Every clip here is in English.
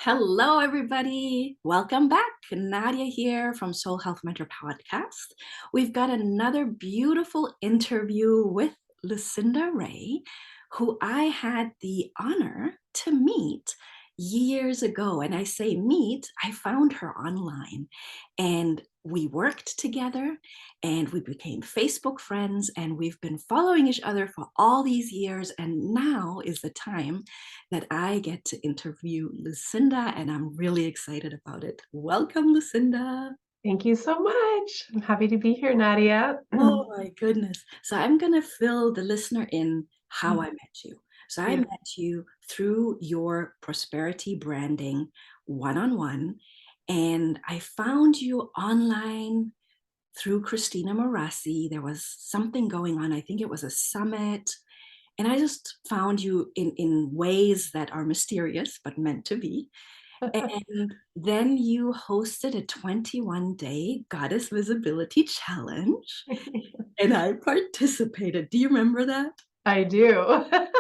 Hello, everybody. Welcome back. Nadia here from Soul Health Mentor Podcast. We've got another beautiful interview with Lucinda Rae, who I had the honor to meet years ago. And I say meet, I found her online and we worked together and we became Facebook friends and we've been following each other for all these years. And now is the time that I get to interview Lucinda, and I'm really excited about it. Welcome, Lucinda. Thank you so much. I'm happy to be here, Nadia. Oh my goodness. So I'm going to fill the listener in how I met you. So I Yeah. met you through your prosperity branding one-on-one, and I found you online through Christina Marassi. There was something going on. I think it was a summit. And I just found you in ways that are mysterious, but meant to be. And then you hosted a 21-day Goddess Visibility Challenge, and I participated. Do you remember that? I do.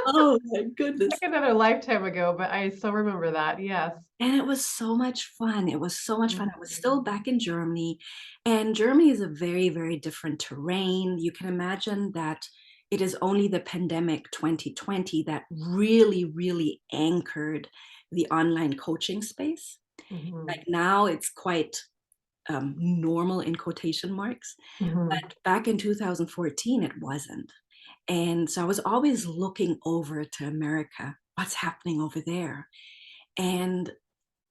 Oh my goodness. Like another lifetime ago, but I still remember that. Yes. And it was so much fun. It was so much fun. I was still back in Germany, and Germany is a very, very different terrain. You can imagine that it is only the pandemic 2020 that really, really anchored the online coaching space. Mhm. Like now it's quite normal in quotation marks, Mhm. but back in 2014, it wasn't. And so I was always looking over to America, what's happening over there? And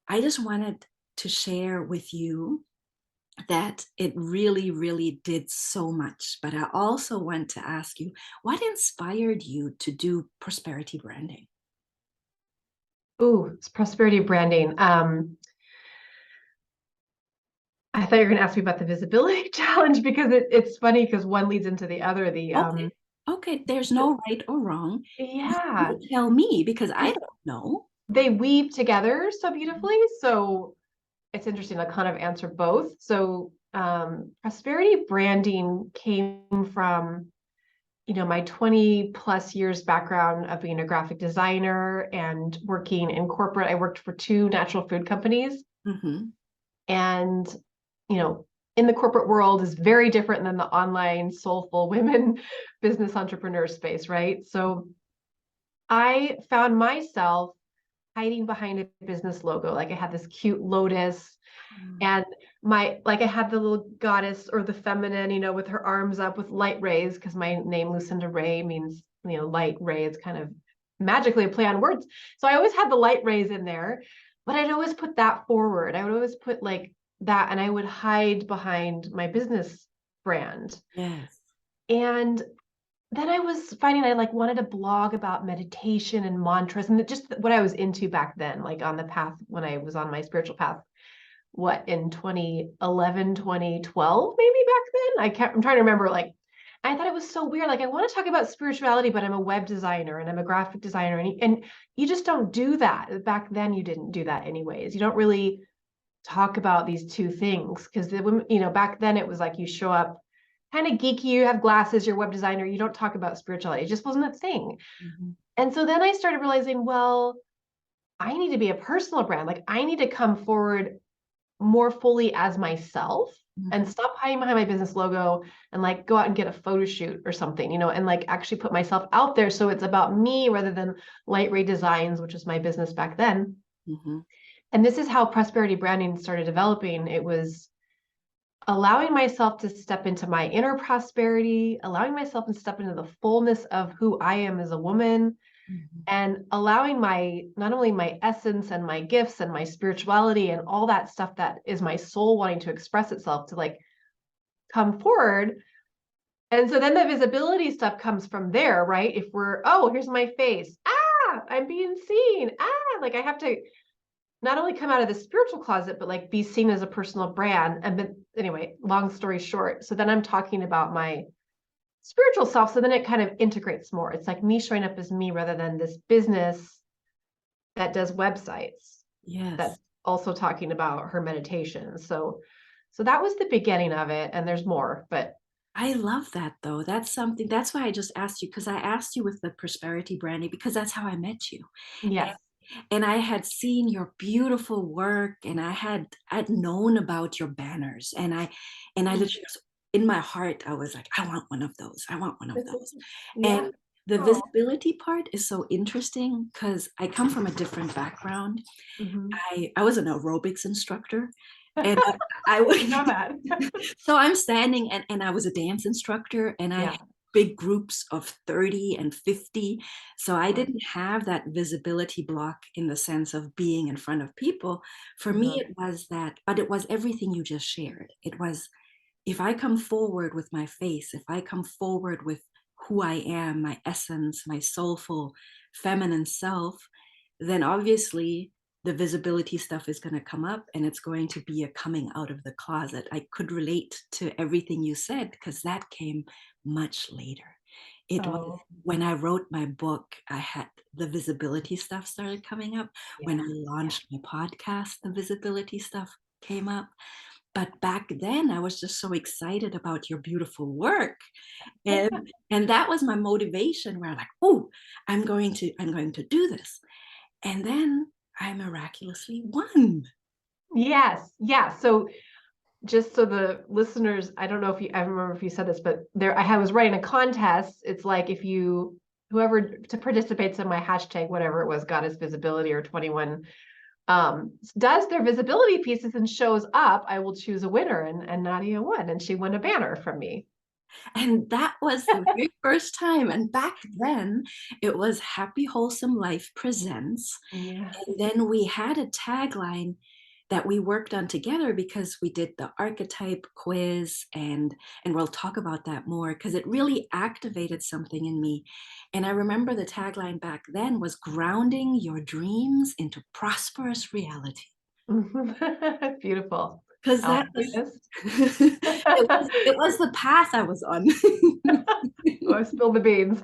I just wanted to share with you that it really, really did so much. But I also want to ask you, what inspired you to do prosperity branding? Ooh, it's prosperity branding. I thought you were going to ask me about the visibility challenge because it's funny because one leads into the other. Okay, okay, there's no right or wrong. Yeah, You tell me because I don't know. they weave together so beautifully. So it's interesting. I kind of answer both. So prosperity branding came from my 20 plus years background of being a graphic designer and working in corporate. I worked for two natural food companies. Mm-hmm. And, in the corporate world is very different than the online soulful women business entrepreneur space, right? So I found myself hiding behind a business logo. Like I had this cute lotus and I had the little goddess or the feminine, with her arms up with light rays, because my name Lucinda Rae means, light ray. It's kind of magically a play on words. So I always had the light rays in there, but I'd always put that forward. I would always put like that, and I would hide behind my business brand. Yes. And then I was finding I like wanted to blog about meditation and mantras and just what I was into back then, like on the path when I was on my spiritual path in 2011, 2012, maybe back then. I'm trying to remember. Like, I thought it was so weird. Like, I want to talk about spirituality, but I'm a web designer and I'm a graphic designer. And you just don't do that. Back then, you didn't do that anyways. You don't really talk about these two things because the women, back then it was like you show up kind of geeky, you have glasses, you're a web designer, you don't talk about spirituality. It just wasn't a thing. Mm-hmm. And so then I started realizing, well, I need to be a personal brand. Like, I need to come forward more fully as myself and Mm-hmm. stop hiding behind my business logo and like go out and get a photo shoot or something, and like actually put myself out there. So it's about me rather than Light Ray Designs, which was my business back then. Mm-hmm. And this is how prosperity branding started developing. It was allowing myself to step into my inner prosperity, allowing myself to step into the fullness of who I am as a woman, Mm-hmm. and allowing not only my essence and my gifts and my spirituality and all that stuff that is my soul wanting to express itself to like come forward. And so then the visibility stuff comes from there, right? If here's my face. I'm being seen. Like I have to not only come out of the spiritual closet, but like be seen as a personal brand. And then anyway, long story short. So then I'm talking about my spiritual self. So then it kind of integrates more. It's like me showing up as me rather than this business that does websites Yes. that's also talking about her meditation. So that was the beginning of it. And there's more, but I love that though. That's why I just asked you, because I asked you with the prosperity branding because that's how I met you. yes. And I had seen your beautiful work, and I'd known about your banners, and I literally was, in my heart, I was like, I want one of those. I want one of those. Yeah. And the Oh. visibility part is so interesting because I come from a different background. Mhm. I was an aerobics instructor, and I I know would that. so I'm standing, and I was a dance instructor, and I Yeah. had big groups of 30 and 50. So I Wow. didn't have that visibility block in the sense of being in front of people. For me, Uh-huh. it was that, but it was everything you just shared. It was, if I come forward with my face, if I come forward with who I am, my essence, my soulful feminine self, then obviously the visibility stuff is going to come up, and it's going to be a coming out of the closet. I could relate to everything you said because that came much later. It was Oh, when I wrote my book, I had the visibility stuff started coming up. When I yeah. Yeah. launched my podcast, the visibility stuff came up. But back then I was just so excited about your beautiful work, and that was my motivation, where I'm like, oh, I'm going to do this. And then I miraculously won. Yes. Yeah. So just so the listeners, I don't know if you, I remember if you said this, but I was writing a contest. It's like if you, whoever to participates in my hashtag, whatever it was, Goddess Visibility or 21, does their visibility pieces and shows up, I will choose a winner. And Nadia won, and she won a banner from me. And that was the very first time. And back then, it was Happy Wholesome Life Presents. Yeah. And then we had a tagline that we worked on together because we did the archetype quiz, and we'll talk about that more because it really activated something in me. And I remember the tagline back then was grounding your dreams into prosperous reality. Beautiful. Because I'll that do was this. it was the path I was on. Oh, spill the beans.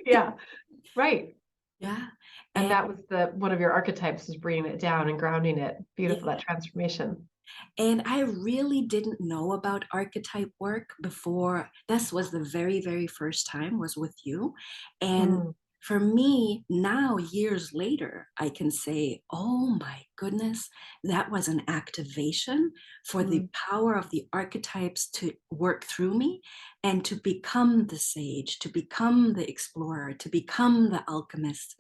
Yeah, right. Yeah. And And that was one of your archetypes, is bringing it down and grounding it. Beautiful, yeah. that transformation. And I really didn't know about archetype work before. This was the very, very first time was with you. And Mm, for me, now, years later, I can say, oh my goodness, that was an activation for the mm, power of the archetypes to work through me and to become the sage, to become the explorer, to become the alchemist.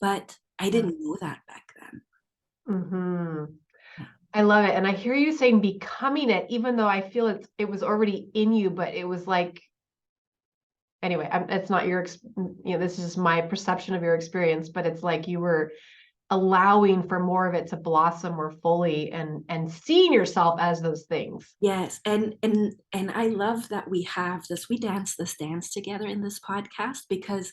But I yeah. didn't know that back then. Hmm. I love it. And I hear you saying becoming it, even though I feel it was already in you, but it was like, anyway, it's not this is just my perception of your experience, but it's like you were allowing for more of it to blossom more fully, and seeing yourself as those things. Yes, and I love that we have this, we dance this dance together in this podcast because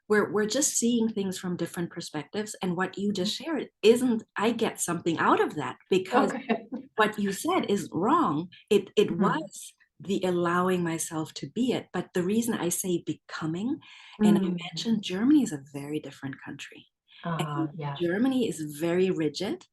we're just seeing things from different perspectives. And what you just shared isn't, I get something out of that because Okay. what you said is wrong. It Mhm. was the allowing myself to be it. But the reason I say becoming, and I Mm. mentioned Germany is a very different country. And Yeah. Germany is very rigid,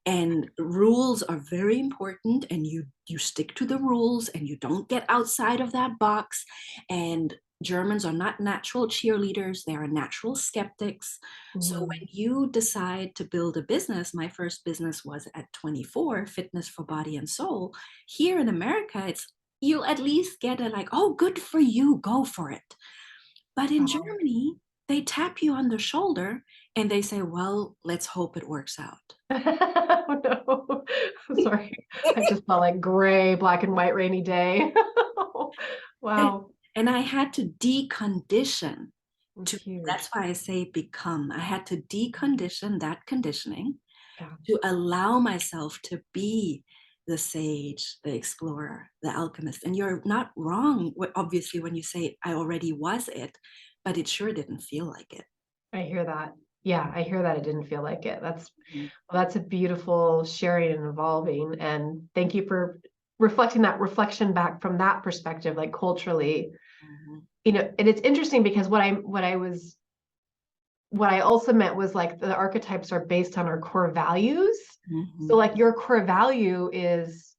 and rules are very important, and you stick to the rules and you don't get outside of that box. And Germans are not natural cheerleaders, they are natural skeptics. So Mhm. when you decide to build a business, my first business was at 24, Fitness for Body and Soul. Here in America, it's, you'll at least get a like, oh, good for you, go for it. But in Oh. Germany, they tap you on the shoulder and they say, well, let's hope it works out. Oh, no. Sorry. I just felt like gray, black and white, rainy day. Wow. And I had to decondition to, that's Huge. why I say become. I had to decondition that conditioning Yeah. to allow myself to be the sage, the explorer, the alchemist. And you're not wrong, obviously, when you say I already was it, but it sure didn't feel like it. I hear that. Yeah, I hear that it didn't feel like it. Mhm. That's a beautiful sharing and evolving. And thank you for reflecting that reflection back from that perspective, like culturally. Mhm. And it's interesting because what I also meant was like the archetypes are based on our core values. So Mhm. like your core value is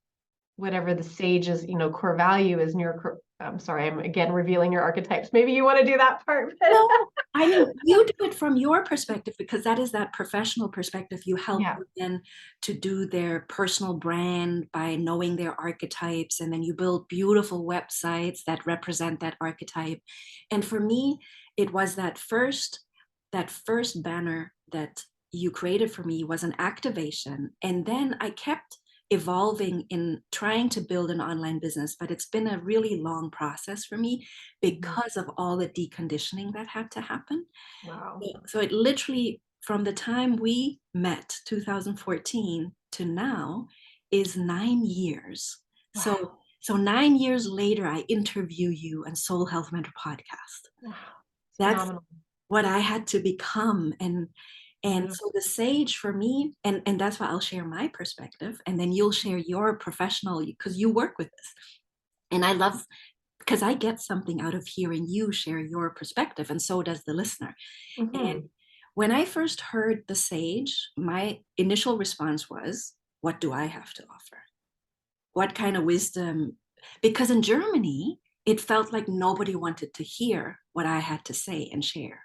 whatever the sage's, core value is, and your I'm sorry, I'm again revealing your archetypes. Maybe you want to do that part. No, I mean, you do it from your perspective because that is that professional perspective. You help Yeah. women to do their personal brand by knowing their archetypes, and then you build beautiful websites that represent that archetype. And for me, it was that first banner that you created for me was an activation, and then I kept evolving in trying to build an online business, but it's been a really long process for me because of all the deconditioning that had to happen. Wow. So it literally, from the time we met, 2014, to now, is 9 years. Wow. So 9 years later, I interview you on Soul Health Mentor Podcast. Wow. It's That's phenomenal. what I had to become. And Beautiful. so the sage for me, and that's why I'll share my perspective, and then you'll share your professional, because you work with this. And I love, because I get something out of hearing you share your perspective, and so does the listener. And when I first heard the sage, my initial response was, what do I have to offer? What kind of wisdom? Because in Germany, it felt like nobody wanted to hear what I had to say and share.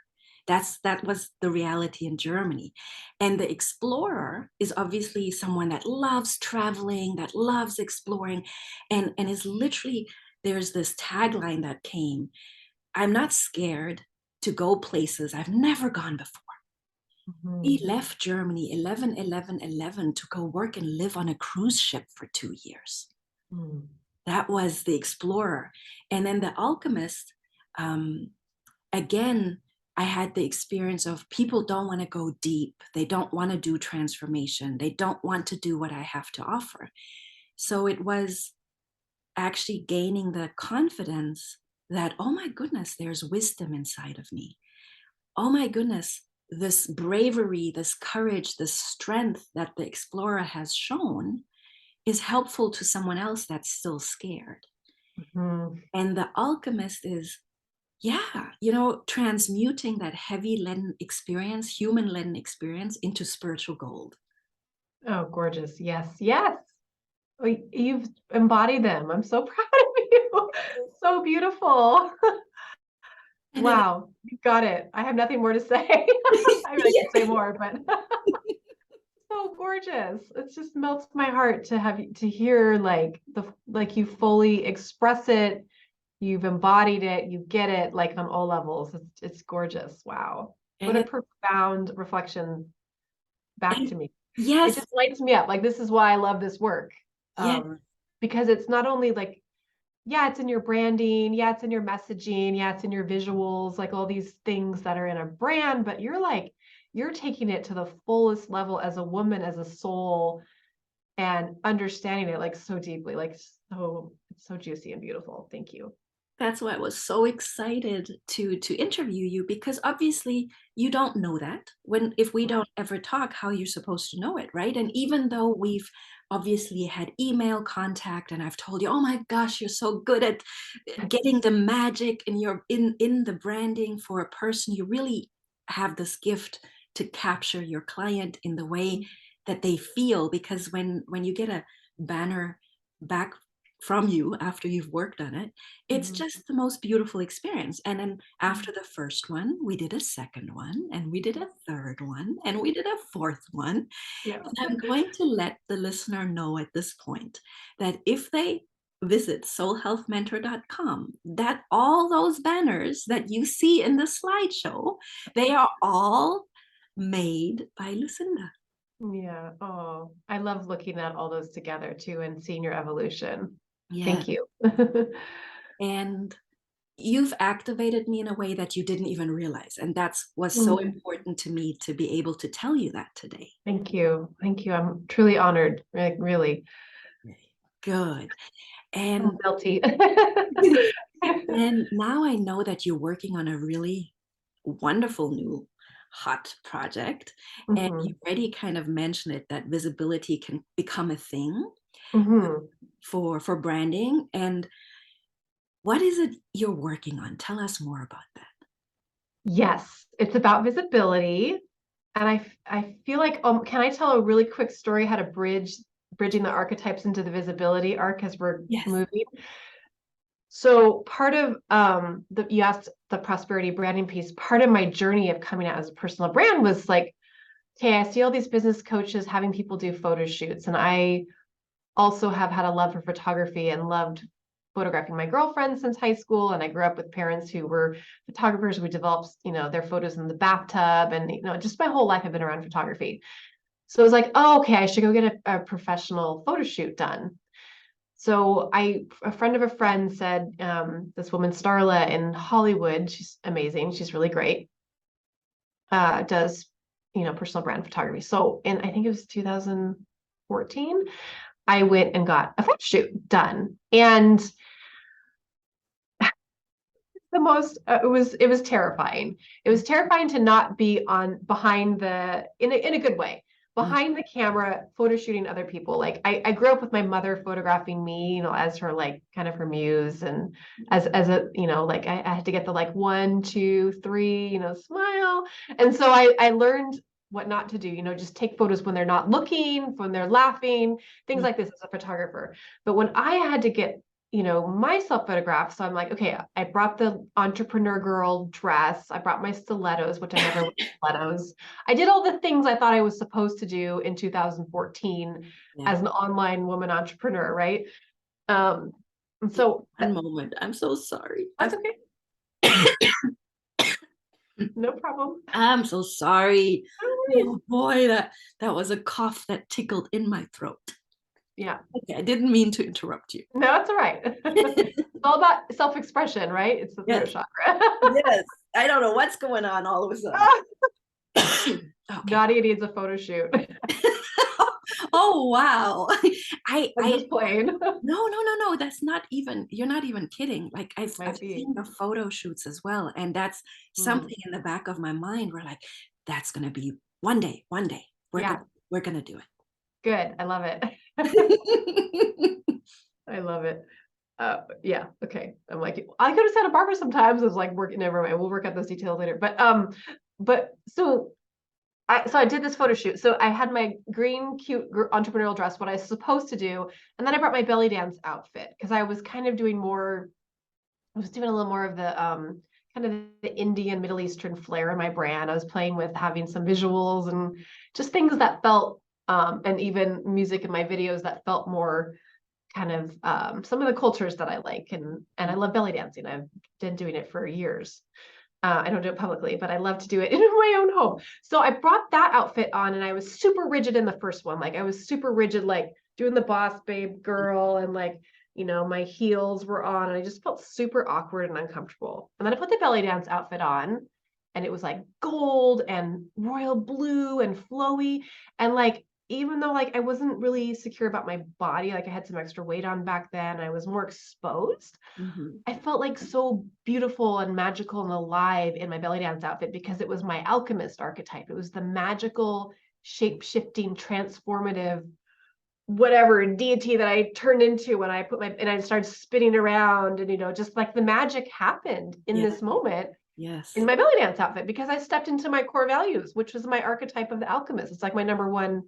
That was the reality in Germany. And the explorer is obviously someone that loves traveling, that loves exploring, and is literally, there's this tagline that came, I'm not scared to go places I've never gone before. He Mhm. left Germany 11, 11, 11 to go work and live on a cruise ship for 2 years. Mhm. That was the explorer. And then the alchemist, um, again, I had the experience of people don't want to go deep. They don't want to do transformation. They don't want to do what I have to offer. So it was actually gaining the confidence that, oh my goodness, there's wisdom inside of me. Oh my goodness, this bravery, this courage, this strength that the explorer has shown is helpful to someone else that's still scared. Mhm. And the alchemist is, yeah, transmuting that heavy leaden experience, human leaden experience, into spiritual gold. Oh, gorgeous. Yes. Yes. You've embodied them. I'm so proud of you. So beautiful. And then, Wow. You got it. I have nothing more to say. I mean, I could say more, but so gorgeous. It just melts my heart to have to hear like you fully express it. You've embodied it. You get it like on all levels. It's gorgeous. Wow. What and a it, profound reflection back and to me. It yes, just lights me up. Like this is why I love this work. yes, Because it's not only like, yeah, it's in your branding, yeah, it's in your messaging, yeah, it's in your visuals, like all these things that are in a brand, but you're taking it to the fullest level as a woman, as a soul, and understanding it like so deeply, like it's so juicy and beautiful. Thank you. that's why I was so excited to interview you, because obviously you don't know that, when if we don't ever talk, how you're supposed to know it, right? And even though we've obviously had email contact, and I've told you, oh my gosh, you're so good at getting the magic in your in the branding for a person, you really have this gift to capture your client in the way that they feel, because when you get a banner back from you after you've worked on it, it's Mhm. just the most beautiful experience. And then after the first one, we did a second one, and we did a third one, and we did a fourth one. Yeah. And I'm going to let the listener know at this point that if they visit soulhealthmentor.com, that all those banners that you see in the slideshow, they are all made by Lucinda. Yeah. Oh, I love looking at all those together too and seeing your evolution. Yeah. Thank you. And you've activated me in a way that you didn't even realize. And that's was so Mm. important to me to be able to tell you that today. Thank you. Thank you. I'm truly honored. Like really. Good. I'm And guilty. and now I know that you're working on a really wonderful new hot project. And you Mhm. already kind of mentioned it, that visibility can become a thing Mhm. for branding. And what is it you're working on? Tell us more about that. Yes, it's about visibility. And I feel like, can I tell a really quick story how to bridging the archetypes into the visibility arc as we're Yes. moving? So part of you asked the prosperity branding piece, part of my journey of coming out as a personal brand was like, okay, I see all these business coaches having people do photo shoots. And I also have had a love for photography and loved photographing my girlfriends since high school. And I grew up with parents who were photographers. We developed, their photos in the bathtub, and, just my whole life I've been around photography. So I was like, oh, okay, I should go get a professional photo shoot done. So a friend of a friend said, this woman, Starla in Hollywood, she's amazing. She's really great. Does, personal brand photography. So I think it was 2014, I went and got a photo shoot done. And it was terrifying. It was terrifying to not be behind in a good way, behind the camera, photo shooting other people. Like I grew up with my mother photographing me, as her, like, kind of her muse, and as a, like I had to get the, like, 1, 2, 3, smile. And so I learned what not to do, just take photos when they're not looking, when they're laughing, things like this as a photographer. But when I had to get myself photographed. So I'm like, okay, I brought the entrepreneur girl dress. I brought my stilettos, which I never wear stilettos. I did all the things I thought I was supposed to do in 2014 as an online woman entrepreneur, right? And so One moment. I'm so sorry. That's okay. No problem. I'm so sorry. Oh boy, that was a cough that tickled in my throat. Yeah. Okay, I didn't mean to interrupt you. No, it's all right. It's all about self-expression, right? It's the throat chakra. Yes. I don't know what's going on all of a sudden. Okay. Nadia needs a photo shoot. Oh wow. I'm just playing. No. That's not even, you're not even kidding. Like I've seen the photo shoots as well. And that's something in the back of my mind where, like, that's gonna be one day. We're gonna do it. Good. I love it. I love it. Yeah. Okay. I'm like, I go to Santa Barbara sometimes. I was like, never mind. We'll work out those details later. But so I did this photo shoot. So I had my green, cute entrepreneurial dress, what I was supposed to do. And then I brought my belly dance outfit because I was kind of doing more, I was doing a little more of the, kind of the Indian Middle Eastern flair in my brand. I was playing with having some visuals and just things that felt, and even music in my videos that felt more kind of some of the cultures that I like. And I love belly dancing. I've been doing it for years. I don't do it publicly, but I love to do it in my own home. So I brought that outfit on, and I was super rigid in the first one. Like I was super rigid, like doing the boss babe girl, and like, my heels were on, and I just felt super awkward and uncomfortable. And then I put the belly dance outfit on, and it was like gold and royal blue and flowy. And like, even though like I wasn't really secure about my body, like I had some extra weight on back then, I was more exposed. I felt like so beautiful and magical and alive in my belly dance outfit because it was my alchemist archetype. It was the magical, shape-shifting, transformative, whatever deity that I turned into when I and I started spinning around, and just like the magic happened in this moment. Yes. In my belly dance outfit, because I stepped into my core values, which was my archetype of the alchemist. It's like my number one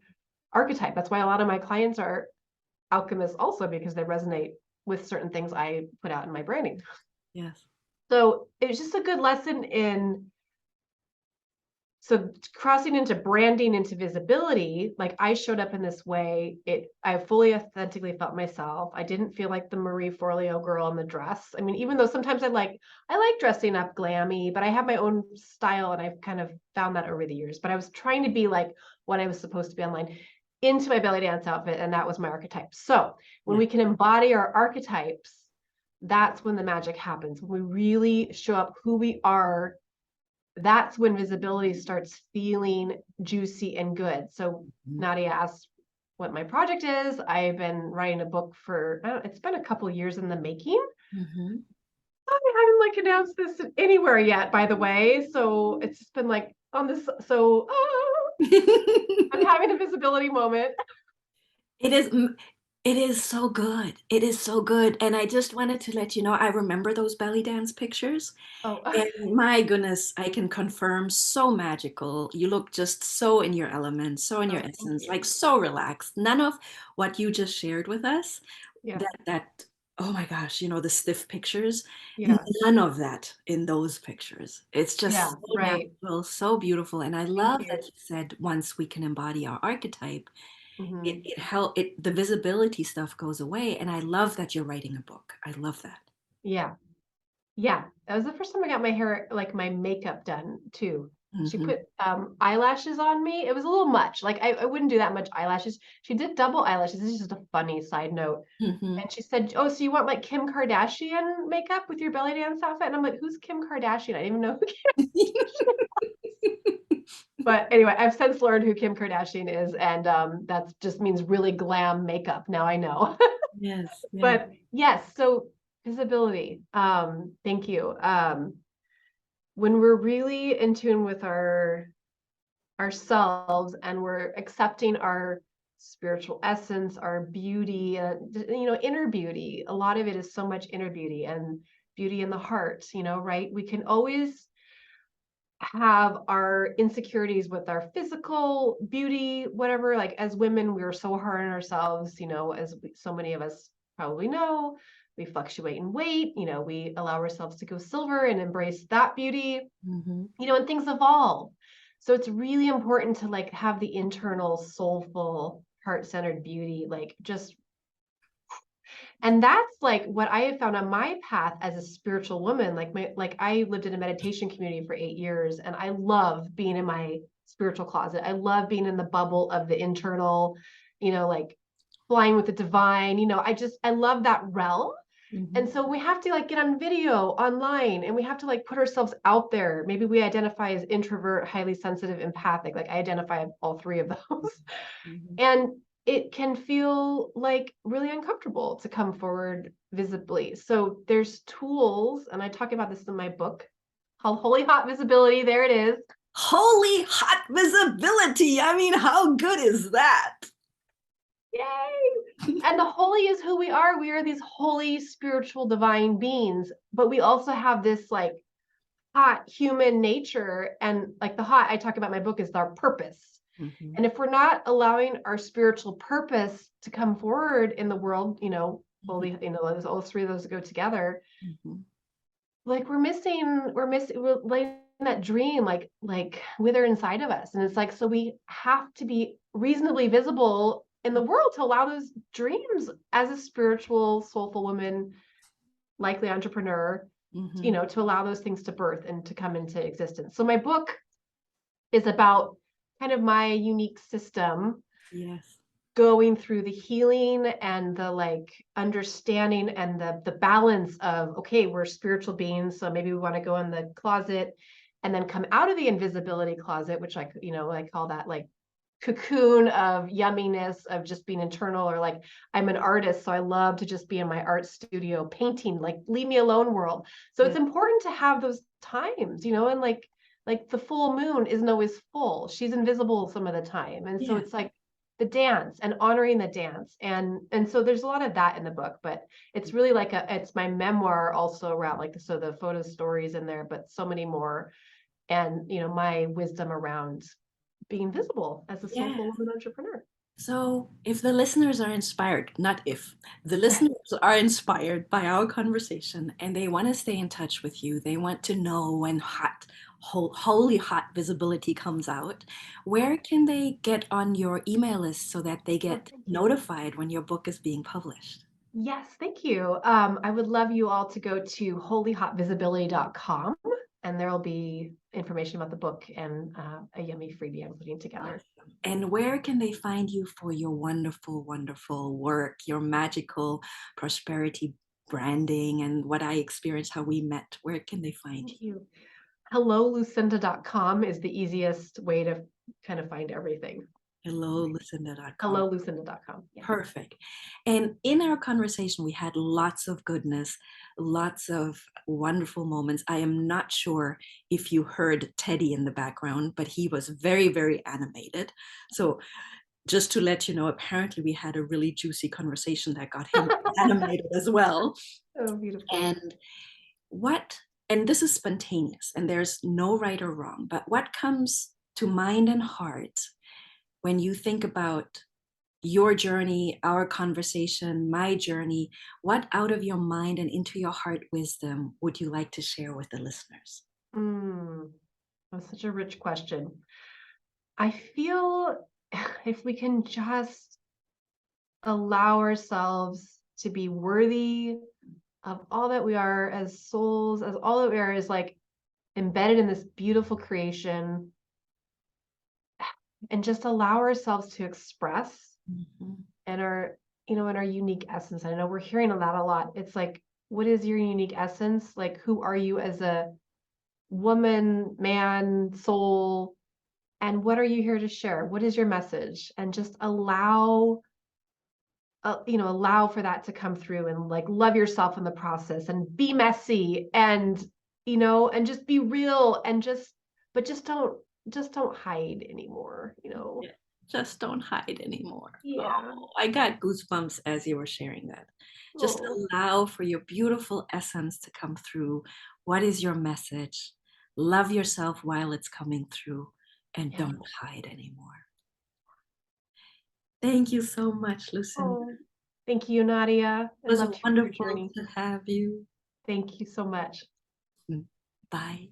archetype. That's why a lot of my clients are alchemists also, because they resonate with certain things I put out in my branding. Yes. So it was just a good lesson in, so crossing into branding, into visibility. Like I showed up in this way. I fully authentically felt myself. I didn't feel like the Marie Forleo girl in the dress. I mean, even though sometimes I like dressing up glammy, but I have my own style, and I've kind of found that over the years. But I was trying to be like what I was supposed to be online, into my belly dance outfit, and that was my archetype. So when we can embody our archetypes, that's when the magic happens. When we really show up who we are, that's when visibility starts feeling juicy and good. So Nadia asked what my project is. I've been writing a book for, it's been a couple of years in the making. I haven't like announced this anywhere yet, by the way. So it's just been like on this. So I'm having a visibility moment. It is so good. It is so good. And I just wanted to let you know, I remember those belly dance pictures. Oh. And my goodness, I can confirm, so magical. You look just so in your element, so in your essence, like so relaxed. None of what you just shared with us, that oh my gosh, the stiff pictures, Yeah. none of that in those pictures. It's just Yeah. so Right. natural, so beautiful. And I Thank love that you. you said once we can embody our archetype, it Hmm. it help it the visibility stuff goes away. And I love that you're writing a book. I love that. Yeah. Yeah, that was the first time I got my hair, like my makeup done too. She Hmm. put eyelashes on me. It was a little much. Like I wouldn't do that much eyelashes. She did double eyelashes. This is just a funny side note. Hmm. And she said, "Oh, so you want like Kim Kardashian makeup with your belly dance outfit?" And I'm like, "Who's Kim Kardashian? I didn't even know who Kim." But anyway, I've since learned who Kim Kardashian is, and that just means really glam makeup. Now I know. Yes, yes. But yes, so visibility. Thank you. When we're really in tune with ourselves and we're accepting our spiritual essence, our beauty, inner beauty. A lot of it is so much inner beauty and beauty in the heart, right? We can always have our insecurities with our physical beauty, whatever. Like as women, we are so hard on ourselves, so many of us probably know. We fluctuate in weight, we allow ourselves to go silver and embrace that beauty, Hmm. and things evolve. So it's really important to like have the internal soulful heart-centered beauty, like just, and that's like what I have found on my path as a spiritual woman. Like I lived in a meditation community for 8 years, and I love being in my spiritual closet. I love being in the bubble of the internal, like flying with the divine. I love that realm. Hmm. And so we have to like get on video online, and we have to like put ourselves out there. Maybe we identify as introvert, highly sensitive, empathic. Like I identify all three of those. Hmm. And it can feel like really uncomfortable to come forward visibly. So there's tools, and I talk about this in my book called Holy Hot Visibility. There it is. Holy hot visibility. I mean, how good is that? Yay! And the holy is who we are. We are these holy, spiritual, divine beings, but we also have this like hot human nature. And like the hot I talk about in my book is our purpose. Hmm. And if we're not allowing our spiritual purpose to come forward in the world, fully, all three of those go together, Hmm. like we're letting that dream like wither inside of us. And it's like, so we have to be reasonably visible in the world to allow those dreams as a spiritual, soulful woman, likely entrepreneur, Hmm. to allow those things to birth and to come into existence. So my book is about kind of my unique system Yes. going through the healing and the like understanding and the balance of, okay, we're spiritual beings, so maybe we want to go in the closet and then come out of the invisibility closet, which I call that like cocoon of yumminess of just being internal. Or like I'm an artist, so I love to just be in my art studio painting, like leave me alone world. So Yeah. it's important to have those times, and like the full moon isn't always full, she's invisible some of the time. And so Yeah. it's like the dance and honoring the dance. And so there's a lot of that in the book, but it's really like it's my memoir also around like, so the photo stories in there, but so many more. And my wisdom around being visible as a Yeah. soulful woman entrepreneur. So, if the listeners are inspired, not if, the listeners are inspired by our conversation and they want to stay in touch with you, they want to know when holy hot visibility comes out, where can they get on your email list so that they Oh, get thank you. notified when your book is being published? Yes, thank you. I would love you all to go to holyhotvisibility.com, and there will be information about the book and a yummy freebie I'm putting together. Awesome. And where can they find you for your wonderful, wonderful work, your magical prosperity branding, and what I experienced, how we met? Where can they find Thank you? you. HelloLucinda.com is the easiest way to kind of find everything. HelloLucinda.com. HelloLucinda.com. Yeah. Perfect. And in our conversation, we had lots of goodness, lots of wonderful moments. I am not sure if you heard Teddy in the background, but he was very, very animated. So just to let you know, apparently we had a really juicy conversation that got him animated as well. Oh, beautiful. And what, and this is spontaneous and there's no right or wrong, but what comes to mind and heart when you think about your journey, our conversation, my journey, what out of your mind and into your heart wisdom would you like to share with the listeners? That's such a rich question. I feel if we can just allow ourselves to be worthy of all that we are as souls, as all that we are is like embedded in this beautiful creation, and just allow ourselves to express and our, in our unique essence. I know we're hearing that a lot. It's like, what is your unique essence? Like, who are you as a woman, man, soul? And what are you here to share? What is your message? And just allow allow for that to come through, and like love yourself in the process, and be messy, and and just be real, and but just don't hide anymore. Yeah. Just don't hide anymore. Yeah. Oh, I got goosebumps as you were sharing that. Just Oh, allow for your beautiful essence to come through. What is your message? Love yourself while it's coming through, and yeah. don't hide anymore. Thank you so much, Lucinda. Oh, thank you, Nadia. It I'd was love to hear your wonderful journey. to have you. Thank you so much. Bye.